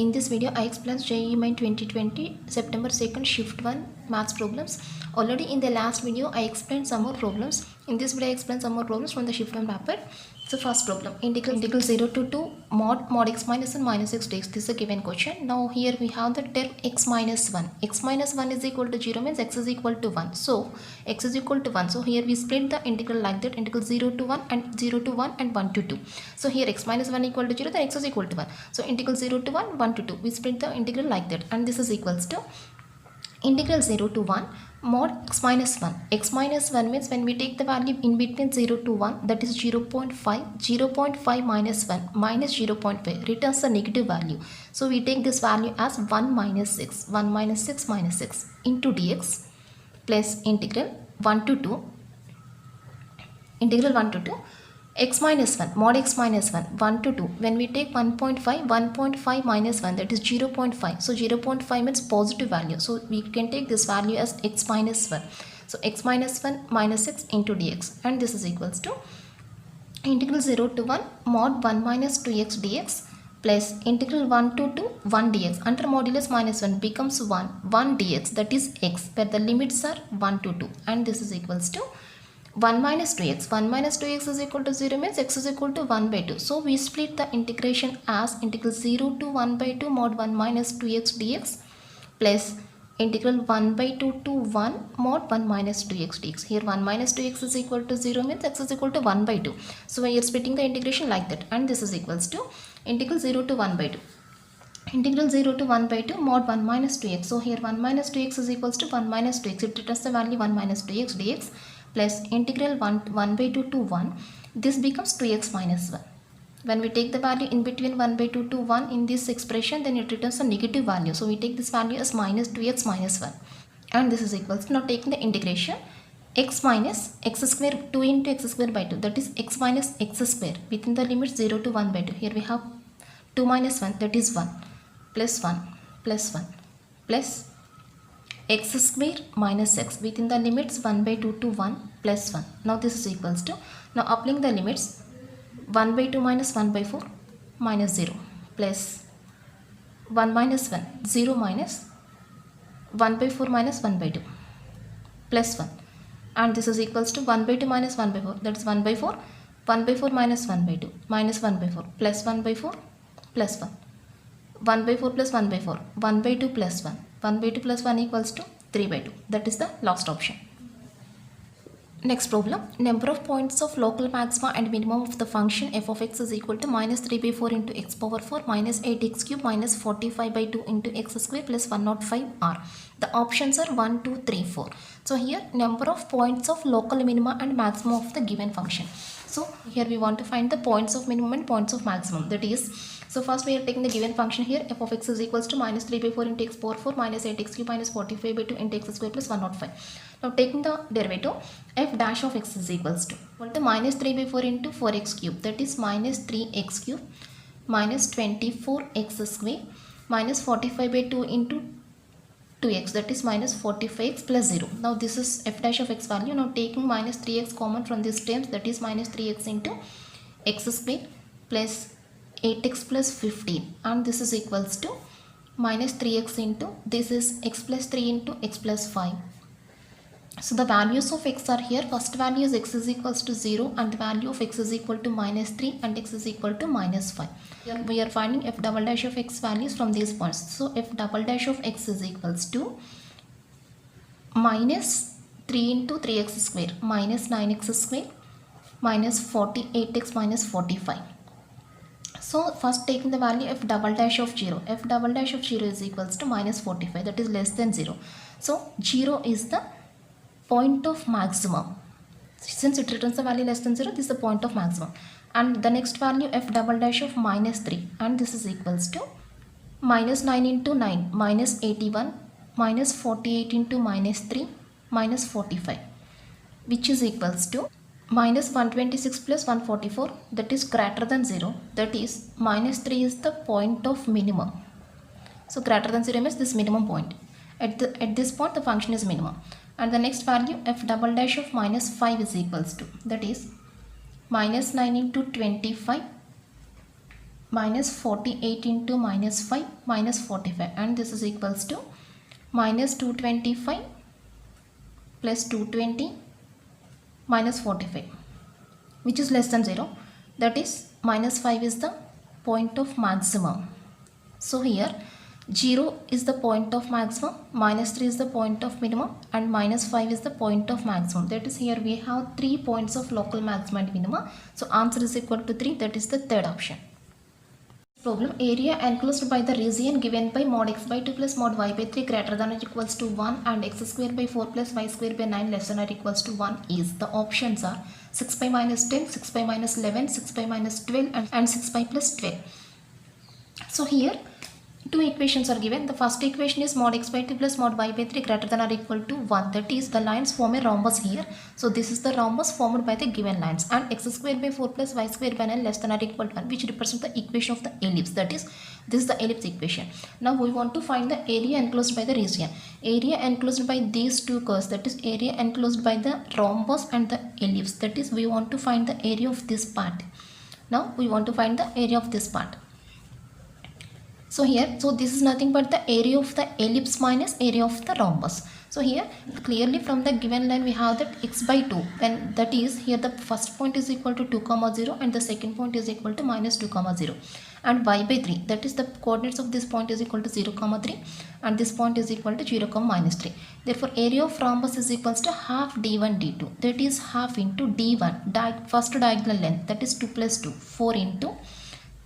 In this video, I explained JEE Main 2020 September 2nd Shift 1 maths problems. Already in the last video, I explained some more problems. In this video, I explained some more problems from the Shift 1 paper. So first problem, integral 0 to 2 mod x minus 1 minus x dx. This is a given question. Now here we have the term x minus 1. X minus 1 is equal to 0 means x is equal to 1. So x is equal to 1. So here we split the integral like that, integral 0 to 1 and 0 to 1 and 1 to 2. So here x minus 1 equal to 0, then x is equal to 1. So integral 0 to 1, 1 to 2. We split the integral like that, and this is equals to integral 0 to 1 mod x minus 1. X minus 1 means when we take the value in between 0 to 1, that is 0.5. 0.5 minus 1 minus 0.5 returns the negative value. So we take this value as 1 minus 6. 1 minus 6 minus 6 into dx plus integral 1 to 2. Integral 1 to 2. X minus 1, mod x minus 1, 1 to 2. When we take 1.5, 1.5 minus 1, that is 0.5. So 0.5 means positive value. So we can take this value as x minus 1. So x minus 1 minus 6 into dx. And this is equals to integral 0 to 1 mod 1 minus 2x dx plus integral 1 to 2 1 dx. Under modulus minus 1 becomes 1 dx, that is x, where the limits are 1 to 2. And this is equals to 1 minus 2x. 1 minus 2x is equal to 0 means x is equal to 1 by 2. So we split the integration as integral 0 to 1 by 2 mod 1 minus 2x dx plus integral 1 by 2 to 1 mod 1 minus 2x dx. Here 1 minus 2x is equal to 0 means x is equal to 1 by 2. So we are splitting the integration like that, and this is equals to integral 0 to 1 by 2. Integral 0 to 1 by 2 mod 1 minus 2x. So here 1 minus 2x is equals to 1 minus 2x. It returns the value 1 minus 2x dx plus integral 1 by 2 to 1. This becomes 2x minus 1. When we take the value in between 1 by 2 to 1 in this expression, then it returns a negative value. So we take this value as minus 2x minus 1. And this is equals to, now taking the integration, x minus x square 2 into x square by 2. That is x minus x square within the limits 0 to 1 by 2. Here we have 2 minus 1, that is 1 plus 1 plus 1 plus x square minus x within the limits 1 by 2 to 1 plus 1. Now this is equals to, now applying the limits 1 by 2 minus 1 by 4 minus 0 plus 1 minus 1, 0 minus 1 by 4 minus 1 by 2 plus 1. And this is equals to 1 by 2 minus 1 by 4, that is 1 by 4, 1 by 4 minus 1 by 2 minus 1 by 4 plus 1 by 4 plus 1. 1 by 4 plus 1 by 4, 1 by 2 plus 1. 1 by 2 plus 1 equals to 3 by 2. That is the last option. Next problem. Number of points of local maxima and minimum of the function f of x is equal to minus 3 by 4 into x power 4 minus 8x cube minus 45 by 2 into x square plus 105 are. The options are 1, 2, 3, 4. So here number of points of local minima and maximum of the given function. So here we want to find the points of minimum and points of maximum. That is, so first we are taking the given function here, f of x is equals to minus 3 by 4 into x power 4 minus 8x cube minus 45 by 2 into x square plus 105. Now taking the derivative, f dash of x is equals to minus 3 by 4 into 4x cube, that is minus 3x cube minus 24x square minus 45 by 2 into 2x, that is minus 45x plus 0. Now this is f dash of x value. Now taking minus 3x common from these terms, that is minus 3x into x square plus 8x plus 15, and this is equals to minus 3x into, this is x plus 3 into x plus 5. So the values of x are here. First value is x is equals to 0 and the value of x is equal to minus 3 and x is equal to minus 5. Here we are finding f double dash of x values from these points. So f double dash of x is equals to minus 3 into 3x square minus 9x square minus 48x minus 45. So first taking the value f double dash of 0. F double dash of 0 is equals to minus 45, that is less than 0. So 0 is the point of maximum. Since it returns the value less than 0, this is the point of maximum. And the next value f double dash of minus 3, and this is equals to minus 9 into 9 minus 81 minus 48 into minus 3 minus 45, which is equals to minus 126 plus 144, that is greater than 0, that is minus 3 is the point of minimum. So greater than 0 means this minimum point. At this point the function is minimum. And the next value f double dash of minus 5 is equals to, that is minus 9 into 25 minus 48 into minus 5 minus 45, and this is equals to minus 225 plus 220 minus 45, which is less than 0. That is minus 5 is the point of maximum. So here 0 is the point of maximum, minus 3 is the point of minimum, and minus 5 is the point of maximum. That is, here we have 3 points of local maximum and minimum. So answer is equal to 3. That is the third option. Problem: area enclosed by the region given by mod x by 2 plus mod y by 3 greater than or equals to 1 and x square by 4 plus y square by 9 less than or equals to 1 is. The options are 6 pi minus 10, 6 pi minus 11, 6 pi minus 12 and 6 pi plus 12. So here two equations are given. The first equation is mod x by 2 plus mod y by 3 greater than or equal to 1. That is, the lines form a rhombus here. So this is the rhombus formed by the given lines, and x square by 4 plus y square by 9 less than or equal to 1, which represents the equation of the ellipse. That is, this is the ellipse equation. Now we want to find the area enclosed by the region. Area enclosed by these two curves, that is area enclosed by the rhombus and the ellipse. That is, we want to find the area of this part. Now we want to find the area of this part. So here, so this is nothing but the area of the ellipse minus area of the rhombus. So here clearly from the given line we have that x by 2, and that is, here the first point is equal to 2 comma 0 and the second point is equal to minus 2 comma 0, and y by 3, that is the coordinates of this point is equal to 0 comma 3 and this point is equal to 0 comma minus 3. Therefore area of rhombus is equals to half d1 d2, that is half into d1 first diagonal length, that is 2 plus 2, 4 into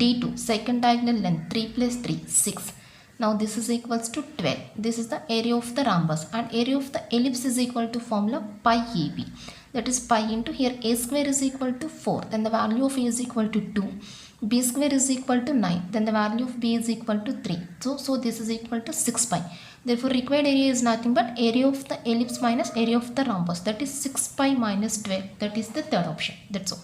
d2 second diagonal length, 3 plus 3, 6. Now this is equals to 12. This is the area of the rhombus, and area of the ellipse is equal to formula pi AB, that is pi into, here a square is equal to 4, then the value of a is equal to 2, b square is equal to 9, then the value of b is equal to 3. So this is equal to 6 pi. Therefore required area is nothing but area of the ellipse minus area of the rhombus, that is 6 pi minus 12. That is the third option. That's all.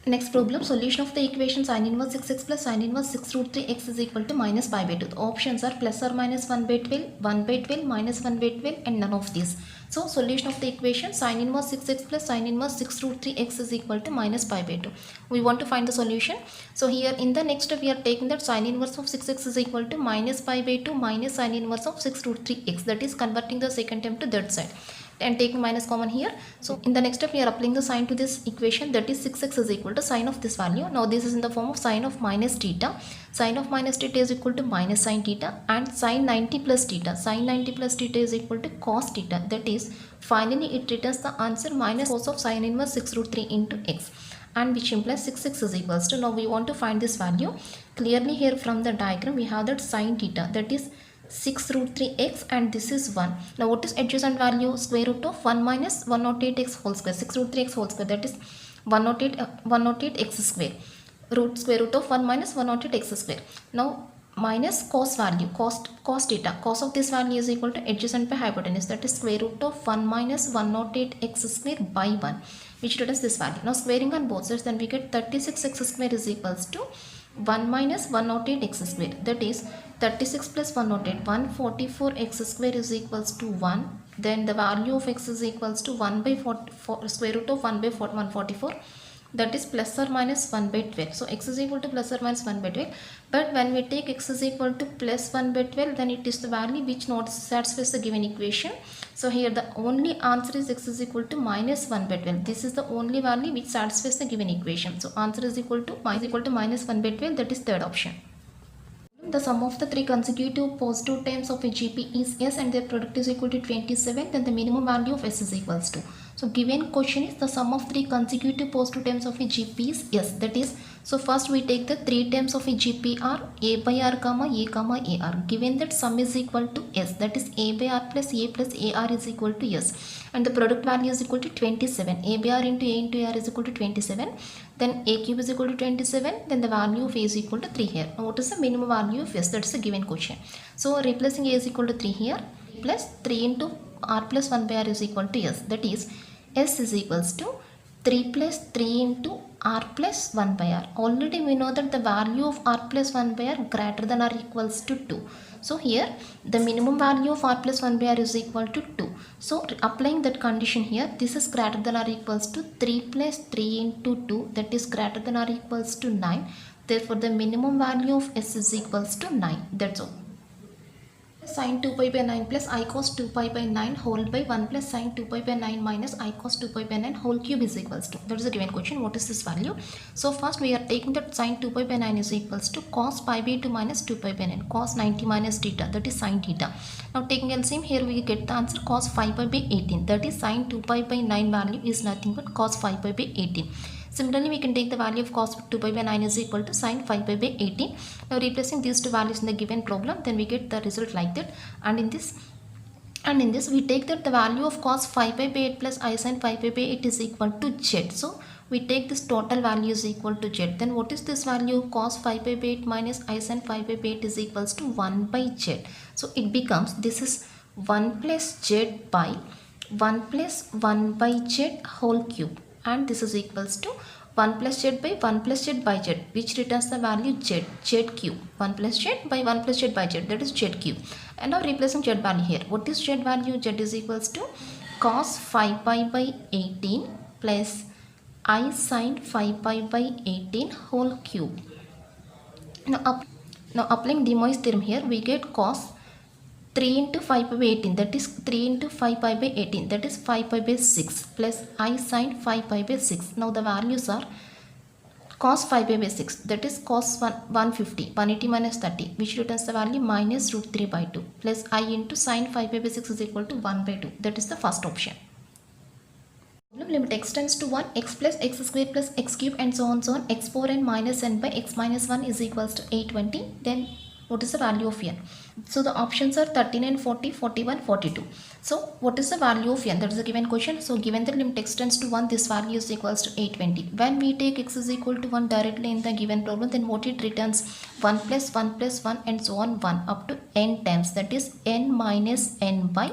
Next problem: solution of the equation sin inverse 6x plus sin inverse 6 root 3x is equal to minus pi by 2. The options are plus or minus 1 by 12, 1 by 12, minus 1 by 12 and none of these. So solution of the equation sin inverse 6x plus sin inverse 6 root 3x is equal to minus pi by 2. We want to find the solution. So here in the next step we are taking that sin inverse of 6x is equal to minus pi by 2 minus sin inverse of 6 root 3x, that is converting the second term to that side and taking minus common here. So in the next step we are applying the sign to this equation, that is 6x is equal to sine of this value. Now this is in the form of sine of minus theta. Sine of minus theta is equal to minus sine theta, and sine 90 plus theta. Sine 90 plus theta is equal to cos theta. That is, finally it returns the answer minus cos of sine inverse 6 root 3 into x, and which implies 6x is equals to, now we want to find this value. Clearly here from the diagram we have that sine theta, that is 6 root 3x, and this is 1. Now what is adjacent value? Square root of 1 minus 108x whole square, 6 root 3x whole square, that is 108x square. Square root of 1 minus 108x square. Now minus cos value, cos theta, cos of this value is equal to adjacent by hypotenuse, that is square root of 1 minus 108x square by 1, which returns this value. Now squaring on both sides, then we get 36x square is equals to 1 minus 108x square, that is 36 plus 108, 144x square is equals to 1. Then the value of x is equals to 1 by 44, square root of 1 by 144, that is plus or minus 1 by 12. So x is equal to plus or minus 1 by 12. But when we take x is equal to plus 1 by 12, then it is the value which not satisfies the given equation. So here the only answer is x is equal to minus 1 by 12. This is the only value which satisfies the given equation. So answer is equal to minus 1 by 12. That is third option. The sum of the three consecutive positive terms of a GP is S and their product is equal to 27, then the minimum value of S is equals to. So given question is the sum of three consecutive positive terms of a GP is S. That is, so first we take the three terms of a GP are A by R comma A comma AR. Given that sum is equal to S, that is A by R plus AR is equal to S, and the product value is equal to 27. A by R into AR is equal to 27. Then A cube is equal to 27. Then the value of A is equal to 3 here. Now what is the minimum value of S? That is the given question. So replacing A is equal to 3 here, plus 3 into R plus 1 by R is equal to S. That is, S is equals to 3 plus 3 into R plus 1 by R. Already we know that the value of R plus 1 by R greater than or equals to 2. So here the minimum value of R plus 1 by R is equal to 2. So applying that condition here, this is greater than or equals to 3 plus 3 into 2, that is greater than or equals to 9. Therefore the minimum value of s is equals to 9. That's all. Sin 2 pi by 9 plus I cos 2 pi by 9 whole by 1 plus sin 2 pi by 9 minus I cos 2 pi by 9 whole cube is equals to. That is a given question. What is this value? So first we are taking that sin 2 pi by 9 is equals to cos pi by 2 minus 2 pi by 9. Cos 90 minus theta, that is sin theta. Now taking LCM, here we get the answer cos 5 pi by 18. That is sin 2 pi by 9 value is nothing but cos 5 pi by 18. Similarly, we can take the value of cos 2 pi by 9 is equal to sin 5 pi by 18. Now replacing these two values in the given problem, then we get the result like that. And in this we take that the value of cos 5 pi by 8 plus I sin 5 pi by 8 is equal to z. So we take this total value is equal to z. Then what is this value? Cos 5 pi by 8 minus I sin 5 pi by 8 is equals to 1 by z. So it becomes, this is 1 plus z by 1 plus 1 by z whole cube. And this is equals to 1 plus z by 1 plus z by z, which returns the value z cube. 1 plus z by 1 plus z by z, that is z cube. And now replacing z value here. What is z value? Z is equals to cos 5 pi by 18 plus I sin 5 pi by 18 whole cube. Now applying De Moivre's theorem here, we get cos 3 into 5 pi by 18, that is 3 into 5 pi by 18, that is 5 pi by 6 plus I sin 5 pi by 6. Now the values are cos 5 pi by 6, that is cos 150, 180 minus 30, which returns the value minus root 3 by 2 plus I into sin 5 pi by 6 is equal to 1 by 2. That is the first option. Limit x tends to 1, x plus x square plus x cube and so on x power n minus n by x minus 1 is equals to 820. Then what is the value of n? So the options are 39, 40, 41, 42. So what is the value of n? That is a given question. So given the limit x tends to 1, this value is equals to 820. When we take x is equal to 1 directly in the given problem, then what it returns? 1 plus 1 plus 1 and so on 1 up to n times, that is n minus n by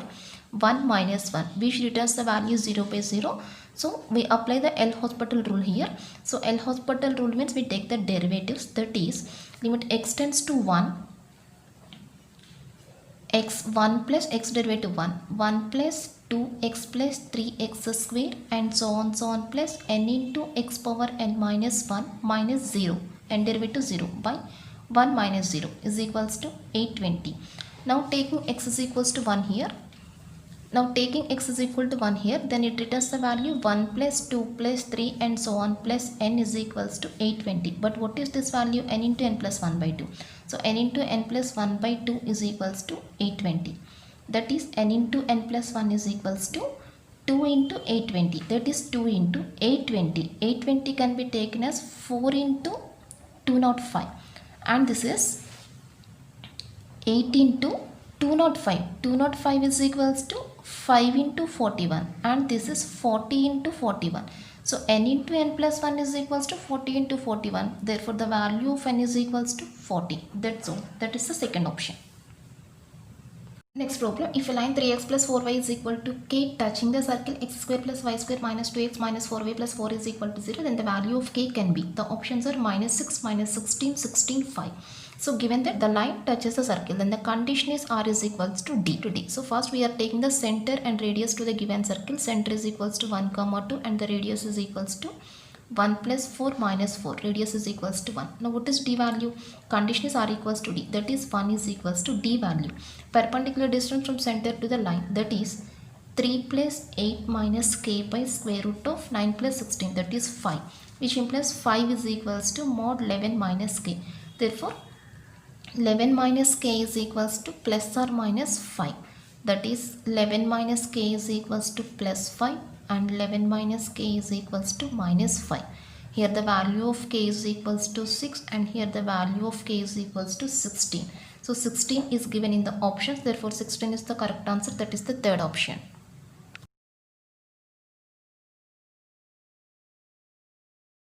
1 minus 1, which returns the value 0 by 0. So we apply the L'Hospital rule here. So L'Hospital rule means we take the derivatives, that is limit x tends to 1, x 1 plus x derivative 1 plus 2x plus 3x square and so on plus n into x power n minus 1 minus 0 and derivative 0 by 1 minus 0 is equals to 820. Now taking x is equals to 1 here. Now taking x is equal to 1 here, then it returns the value 1 plus 2 plus 3 and so on plus n is equals to 820. But what is this value? N into n plus 1 by 2. So n into n plus 1 by 2 is equals to 820. That is n into n plus 1 is equals to 2 into 820. That is 2 into 820. 820 can be taken as 4 into 205. And this is 8 into 205. 205 is equals to 5 into 41 and this is 40 into 41. So n into n plus 1 is equals to 40 into 41. Therefore the value of n is equals to 40. That's all. That is the second option. Next problem, if a line 3x plus 4y is equal to k touching the circle x square plus y square minus 2x minus 4y plus 4 is equal to 0, then the value of k can be, the options are minus 6, minus 16, 16, 5. So given that the line touches the circle, then the condition is r is equals to d to d. So first we are taking the center and radius to the given circle. Center is equals to 1, 2 and the radius is equals to 1 plus 4 minus 4. Radius is equals to 1. Now what is d value? Condition is r equals to d. That is 1 is equals to d value. Perpendicular distance from center to the line, that is 3 plus 8 minus k by square root of 9 plus 16, that is 5. Which implies 5 is equals to mod 11 minus k. Therefore 11 minus k is equals to plus or minus 5. That is 11 minus k is equals to plus 5 and 11 minus k is equals to minus 5. Here the value of k is equals to 6 and here the value of k is equals to 16. So 16 is given in the options, therefore 16 is the correct answer, that is the third option.